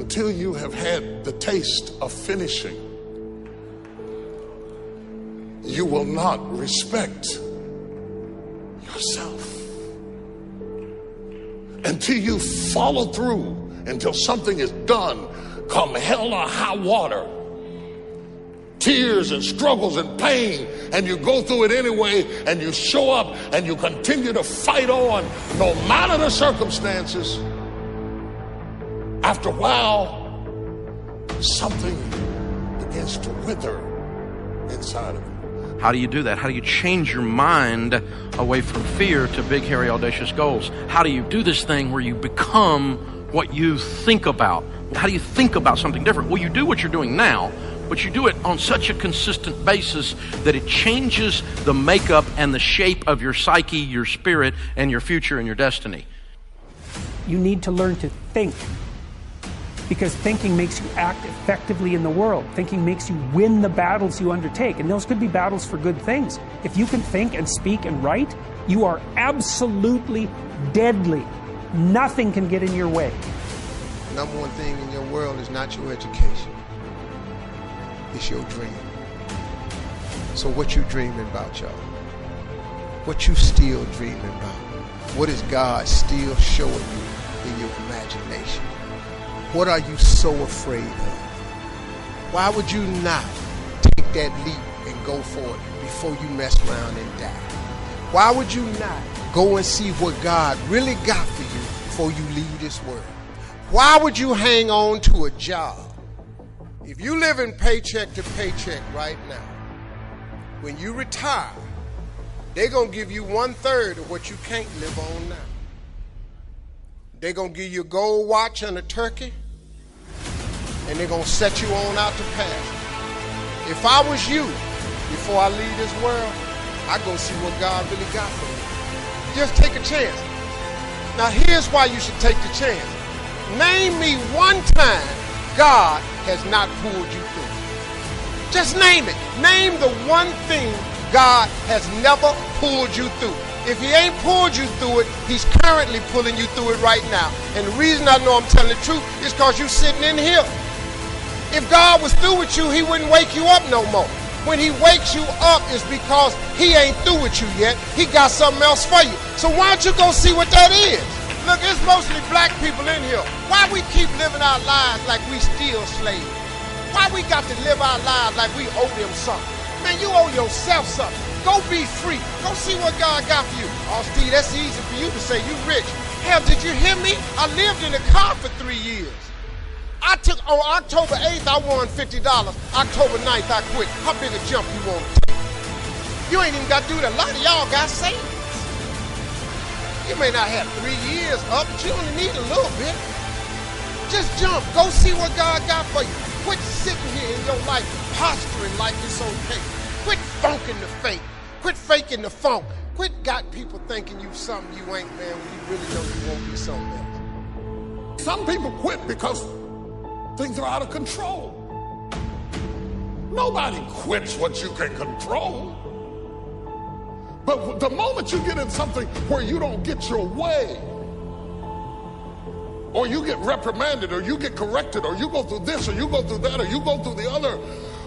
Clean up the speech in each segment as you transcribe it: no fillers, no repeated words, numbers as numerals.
until you have had the taste of finishing, you will not respect yourself. Until you follow through, until something is done, come hell or high water, tears and struggles and pain, and you go through it anyway, and you show up and you continue to fight on no matter the circumstances. After a while, something begins to wither inside of you. How do you do that? How do you change your mind away from fear to big, hairy, audacious goals? How do you do this thing where you become what you think about? How do you think about something different? Well, you do what you're doing now, but you do it on such a consistent basis that it changes the makeup and the shape of your psyche, your spirit, and your future and your destiny. You need to learn to think, because thinking makes you act effectively in the world. Thinking makes you win the battles you undertake, and those could be battles for good things. If you can think and speak and write, you are absolutely deadly. Nothing can get in your way. Number one thing in your world is not your education. It's your dream. So what you dreaming about, y'all? What you still dreaming about? What is God still showing you in your imagination? What are you so afraid of? Why would you not take that leap and go for it before you mess around and die? Why would you not go and see what God really got for you before you leave this world? Why would you hang on to a job? If you live in paycheck to paycheck right now, when you retire, they're going to give you 1/3 of what you can't live on now. They're going to give you a gold watch and a turkey, and they're going to set you on out to pasture. If I was you, before I leave this world, I'd go see what God really got for me. Just take a chance. Now here's why you should take the chance. Name me one time God has not pulled you through. Just name it. Name the one thing God has never pulled you through. If he ain't pulled you through it, he's currently pulling you through it right now. And the reason I know I'm telling the truth is because you're sitting in here. If God was through with you, he wouldn't wake you up no more. When he wakes you up, it's because he ain't through with you yet. He got something else for you. So why don't you go see what that is? Look, it's mostly black people in here. Why we keep living our lives like we still slaves? Why we got to live our lives like we owe them something? Man, you owe yourself something. Go be free. Go see what God got for you. Oh, Steve, that's easy for you to say. You rich. Hell, did you hear me? I lived in a car for 3 years. On October 8th, I won $50. October 9th, I quit. How big a jump you want to take? You ain't even got to do that. A lot of y'all got savings. You may not have 3 years up, but you only need a little bit. Just jump. Go see what God got for you. Quit sitting here in your life posturing like it's okay. Quit funking the fake. Quit faking the funk. Quit got people thinking you something you ain't, man, when you really know you won't be something else. Some people quit because things are out of control. Nobody quits what you can control. But the moment you get in something where you don't get your way, or you get reprimanded, or you get corrected, or you go through this, or you go through that, or you go through the other,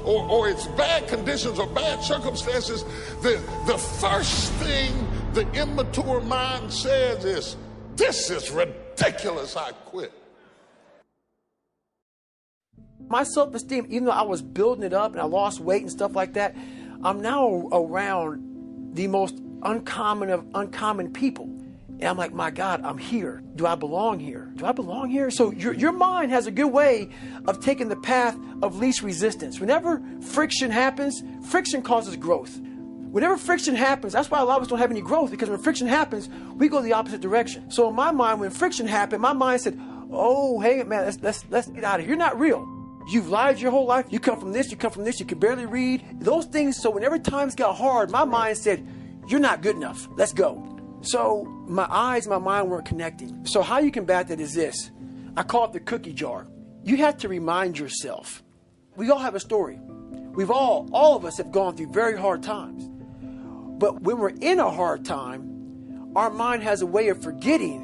or it's bad conditions or bad circumstances, the first thing the immature mind says is, this is ridiculous, I quit. My self-esteem, even though I was building it up and I lost weight and stuff like that, I'm now around the most uncommon of uncommon people. And I'm like, my God, I'm here. Do I belong here? Do I belong here? So your mind has a good way of taking the path of least resistance. Whenever friction happens, friction causes growth. Whenever friction happens, that's why a lot of us don't have any growth, because when friction happens, we go the opposite direction. So in my mind, when friction happened, my mind said, oh, hey, man, let's get out of here. You're not real. You've lied your whole life. You come from this, you come from this, you can barely read. Those things, so whenever times got hard, my mind said, you're not good enough. Let's go. So my eyes, my mind weren't connecting. So how you combat that is this. I call it the cookie jar. You have to remind yourself. We all have a story. All of us have gone through very hard times. But when we're in a hard time, our mind has a way of forgetting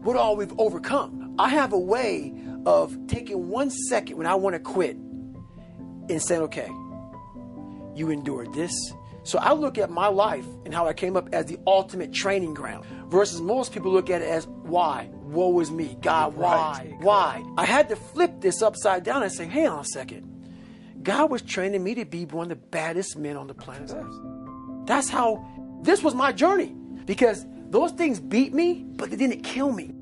what all we've overcome. I have a way of taking 1 second when I want to quit and saying, okay, you endured this. So I look at my life and how I came up as the ultimate training ground versus most people look at it as why? Woe is me. God, why? Why? I had to flip this upside down and say, hang on a second. God was training me to be one of the baddest men on the planet Earth. That's how this was my journey, because those things beat me, but they didn't kill me.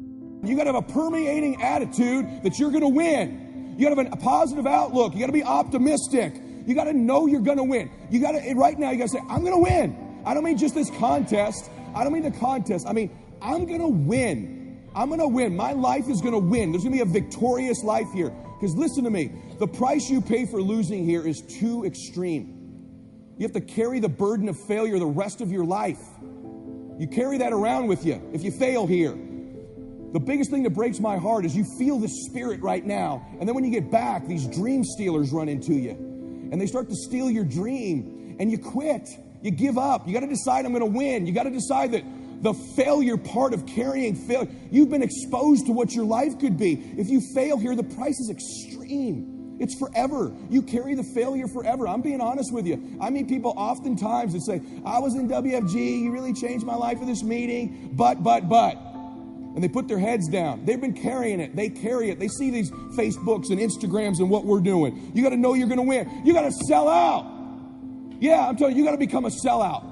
You got to have a permeating attitude that you're going to win. You got to have a positive outlook. You got to be optimistic. You got to know you're going to win. You got to, right now, you got to say, I'm going to win. I don't mean just this contest. I don't mean the contest. I mean, I'm going to win. I'm going to win. My life is going to win. There's going to be a victorious life here. Because listen to me, the price you pay for losing here is too extreme. You have to carry the burden of failure the rest of your life. You carry that around with you if you fail here. The biggest thing that breaks my heart is you feel the spirit right now, and then when you get back, these dream stealers run into you, and they start to steal your dream, and you quit. You give up. You got to decide, I'm going to win. You got to decide that the failure part of carrying failure, you've been exposed to what your life could be. If you fail here, the price is extreme. It's forever. You carry the failure forever. I'm being honest with you. I meet people oftentimes that say, I was in WFG, you really changed my life at this meeting, but. And they put their heads down. They've been carrying it. They carry it. They see these Facebooks and Instagrams and what we're doing. You got to know you're going to win. You got to sell out. Yeah, I'm telling you, you got to become a sellout.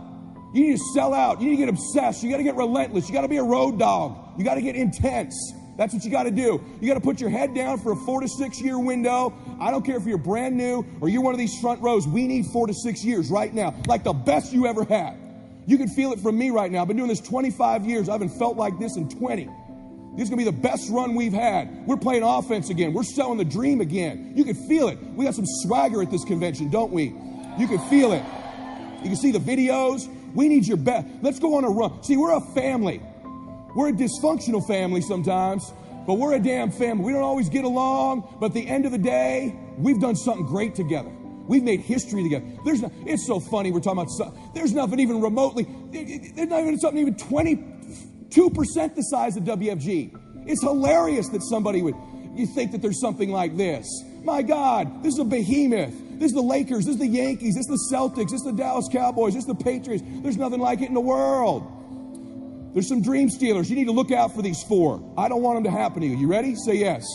You need to sell out. You need to get obsessed. You got to get relentless. You got to be a road dog. You got to get intense. That's what you got to do. You got to put your head down for a 4 to 6 year window. I don't care if you're brand new or you're one of these front rows. We need 4 to 6 years right now, like the best you ever had. You can feel it from me right now. I've been doing this 25 years. I haven't felt like this in 20. This is going to be the best run we've had. We're playing offense again. We're selling the dream again. You can feel it. We got some swagger at this convention, don't we? You can feel it. You can see the videos. We need your best. Let's go on a run. See, we're a family. We're a dysfunctional family sometimes, but we're a damn family. We don't always get along, but at the end of the day, we've done something great together. We've made history together. It's so funny we're talking about, there's nothing even remotely, there's not even something even 22% the size of WFG. It's hilarious that somebody you think that there's something like this. My God, this is a behemoth. This is the Lakers, this is the Yankees, this is the Celtics, this is the Dallas Cowboys, this is the Patriots. There's nothing like it in the world. There's some dream stealers. You need to look out for these 4. I don't want them to happen to you. You ready? Say yes.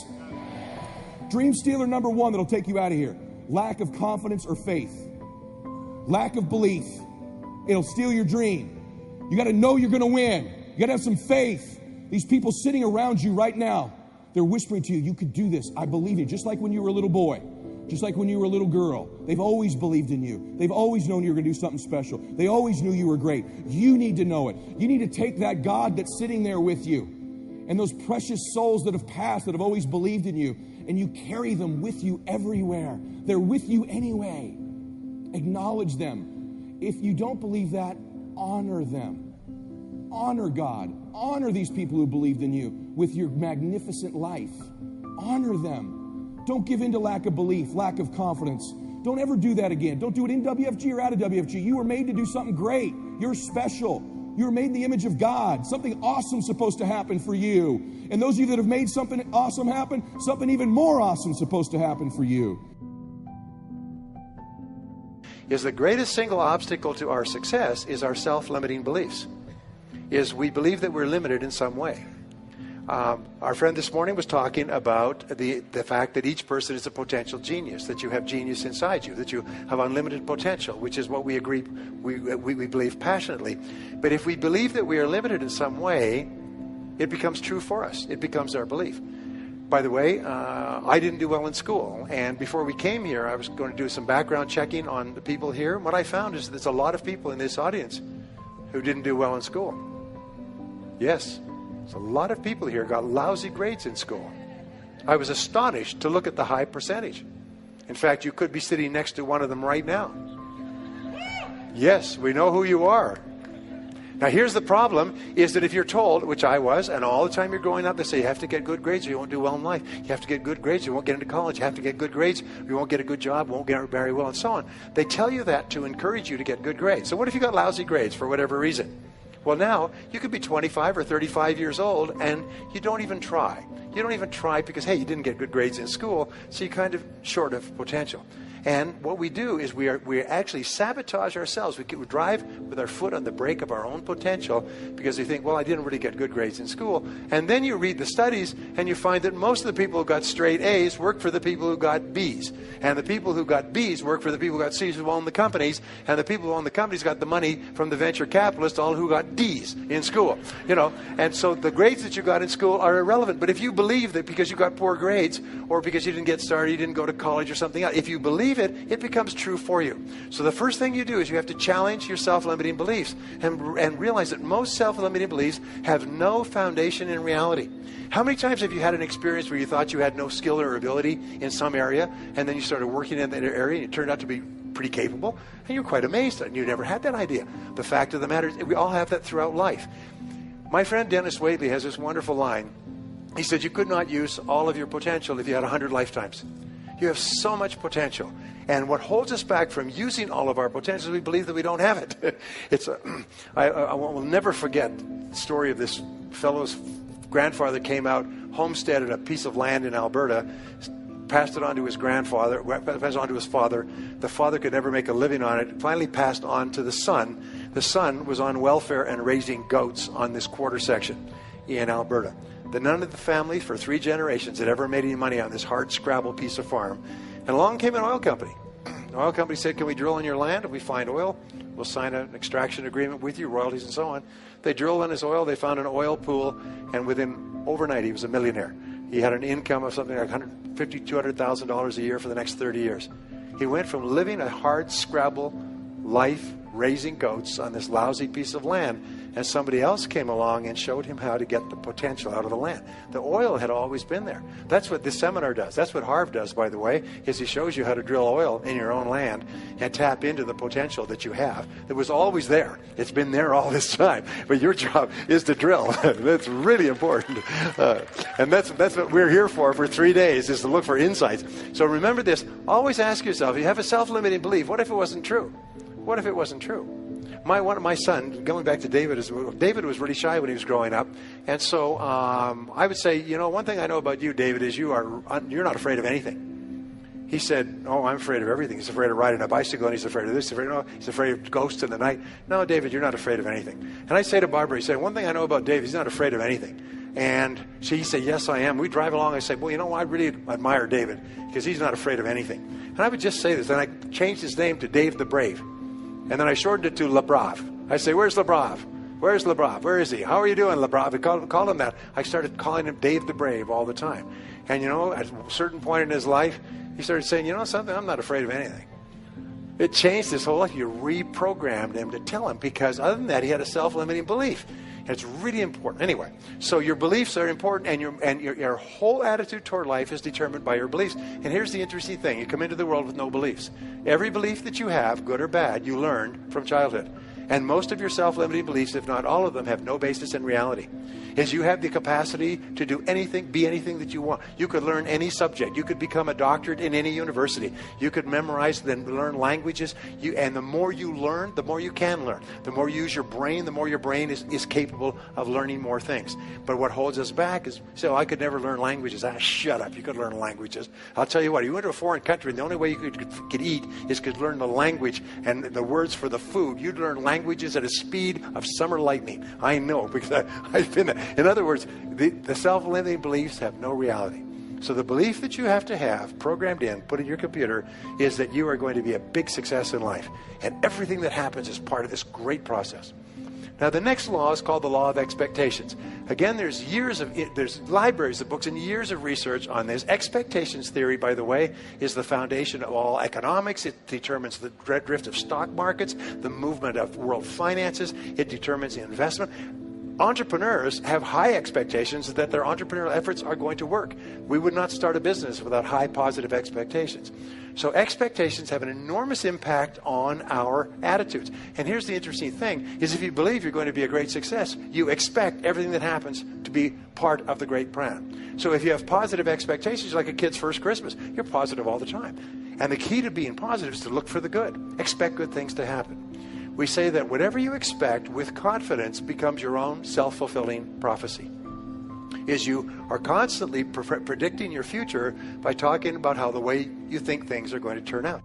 Dream stealer number 1 that'll take you out of here. Lack of confidence or faith. Lack of belief. It'll steal your dream. You got to know you're going to win. You got to have some faith. These people sitting around you right now, they're whispering to you, you could do this. I believe you. Just like when you were a little boy. Just like when you were a little girl. They've always believed in you. They've always known you were going to do something special. They always knew you were great. You need to know it. You need to take that God that's sitting there with you and those precious souls that have passed, that have always believed in you, and you carry them with you everywhere. They're with you anyway. Acknowledge them. If you don't believe that, honor them. Honor God. Honor these people who believed in you with your magnificent life. Honor them. Don't give in to lack of belief, lack of confidence. Don't ever do that again. Don't do it in WFG or out of WFG. You were made to do something great. You're special. You were made in the image of God. Something awesome's supposed to happen for you. And those of you that have made something awesome happen, something even more awesome is supposed to happen for you. Is the greatest single obstacle to our success is our self-limiting beliefs. Is we believe that we're limited in some way. Our friend this morning was talking about the fact that each person is a potential genius, that you have genius inside you, that you have unlimited potential, which is what we agree, we believe passionately. But if we believe that we are limited in some way, it becomes true for us. It becomes our belief. By the way, I didn't do well in school, and before we came here, I was going to do some background checking on the people here. What I found is there's a lot of people in this audience who didn't do well in school. Yes. A lot of people here got lousy grades in school. I was astonished to look at the high percentage. In fact, you could be sitting next to one of them right now. Yes, we know who you are. Now here's the problem, is that if you're told, which I was, and all the time you're growing up, they say you have to get good grades or you won't do well in life. You have to get good grades or you won't get into college. You have to get good grades or you won't get a good job, won't get very well, and so on. They tell you that to encourage you to get good grades. So what if you got lousy grades for whatever reason? Well, now you could be 25 or 35 years old and you don't even try. You don't even try because, hey, you didn't get good grades in school, so you're kind of short of potential. And what we do is we actually sabotage ourselves. We drive with our foot on the brake of our own potential because we think, well, I didn't really get good grades in school. And then you read the studies and you find that most of the people who got straight A's work for the people who got B's. And the people who got B's work for the people who got C's who own the companies. And the people who own the companies got the money from the venture capitalists, all who got D's in school. You know, and so the grades that you got in school are irrelevant. But if you believe that because you got poor grades or because you didn't get started, you didn't go to college or something else, if you believe it, it becomes true for you. So the first thing you do is you have to challenge your self-limiting beliefs and realize that most self-limiting beliefs have no foundation in reality. How many times have you had an experience where you thought you had no skill or ability in some area, and then you started working in that area and it turned out to be pretty capable, and you're quite amazed and you never had that idea? The fact of the matter is we all have that throughout life. My friend Dennis Waitley has this wonderful line. He said, you could not use all of your potential if you had 100 lifetimes. You have so much potential. And what holds us back from using all of our potential is we believe that we don't have it. I will never forget the story of this fellow's grandfather came out, homesteaded a piece of land in Alberta, passed it on to his grandfather, passed it on to his father. The father could never make a living on it. Finally passed on to the son. The son was on welfare and raising goats on this quarter section in Alberta. None of the family for 3 generations had ever made any money on this hard scrabble piece of farm. And along came an oil company. The oil company said, can we drill on your land? If we find oil, we'll sign an extraction agreement with you, royalties and so on. They drilled on his oil. They found an oil pool. And within overnight, he was a millionaire. He had an income of something like $150,000, $200,000 a year for the next 30 years. He went from living a hard scrabble life, raising goats on this lousy piece of land, and somebody else came along and showed him how to get the potential out of the land. The oil had always been there. That's what this seminar does. That's what Harv does, by the way, is he shows you how to drill oil in your own land and tap into the potential that you have. It was always there. It's been there all this time. But your job is to drill. That's really important. And that's what we're here for 3 days, is to look for insights. So remember this. Always ask yourself, you have a self-limiting belief. What if it wasn't true? What if it wasn't true? My son, going back to David, David was really shy when he was growing up. And so I would say, one thing I know about you, David, is you're not afraid of anything. He said, oh, I'm afraid of everything. He's afraid of riding a bicycle, and he's afraid of this. He's afraid of ghosts in the night. No, David, you're not afraid of anything. And I say to Barbara, he said, one thing I know about David, he's not afraid of anything. And she said, yes, I am. We drive along. I say, well, I really admire David because he's not afraid of anything. And I would just say this. And I changed his name to Dave the Brave. And then I shortened it to Le Brave. I say, where's Le Brave? Where's Le Brave? Where is he? How are you doing, Le Brave? I called him that. I started calling him Dave the Brave all the time. And, at a certain point in his life, he started saying, something, I'm not afraid of anything. It changed his whole life. You reprogrammed him to tell him, because other than that, he had a self-limiting belief. And it's really important. Anyway, so your beliefs are important, and your whole attitude toward life is determined by your beliefs. And here's the interesting thing. You come into the world with no beliefs. Every belief that you have, good or bad, you learned from childhood. And most of your self-limiting beliefs, if not all of them, have no basis in reality. Is you have the capacity to do anything, be anything that you want. You could learn any subject. You could become a doctorate in any university. You could memorize, then learn languages. And the more you learn, the more you can learn. The more you use your brain, the more your brain is capable of learning more things. But what holds us back is, I could never learn languages. Shut up. You could learn languages. I'll tell you what, you went to a foreign country, and the only way you could eat is to learn the language and the words for the food. You'd learn languages at a speed of summer lightning. I know, because I've been there. In other words, the self-limiting beliefs have no reality. So the belief that you have to have programmed in, put in your computer, is that you are going to be a big success in life. And everything that happens is part of this great process. Now, the next law is called the law of expectations. Again, there's libraries of books and years of research on this. Expectations theory, by the way, is the foundation of all economics. It determines the drift of stock markets, the movement of world finances. It determines the investment. Entrepreneurs have high expectations that their entrepreneurial efforts are going to work. We would not start a business without high positive expectations. So expectations have an enormous impact on our attitudes. And here's the interesting thing, is if you believe you're going to be a great success, you expect everything that happens to be part of the great plan. So if you have positive expectations, like a kid's first Christmas, you're positive all the time. And the key to being positive is to look for the good. Expect good things to happen. We say that whatever you expect with confidence becomes your own self-fulfilling prophecy. Is you are constantly predicting your future by talking about how the way you think things are going to turn out.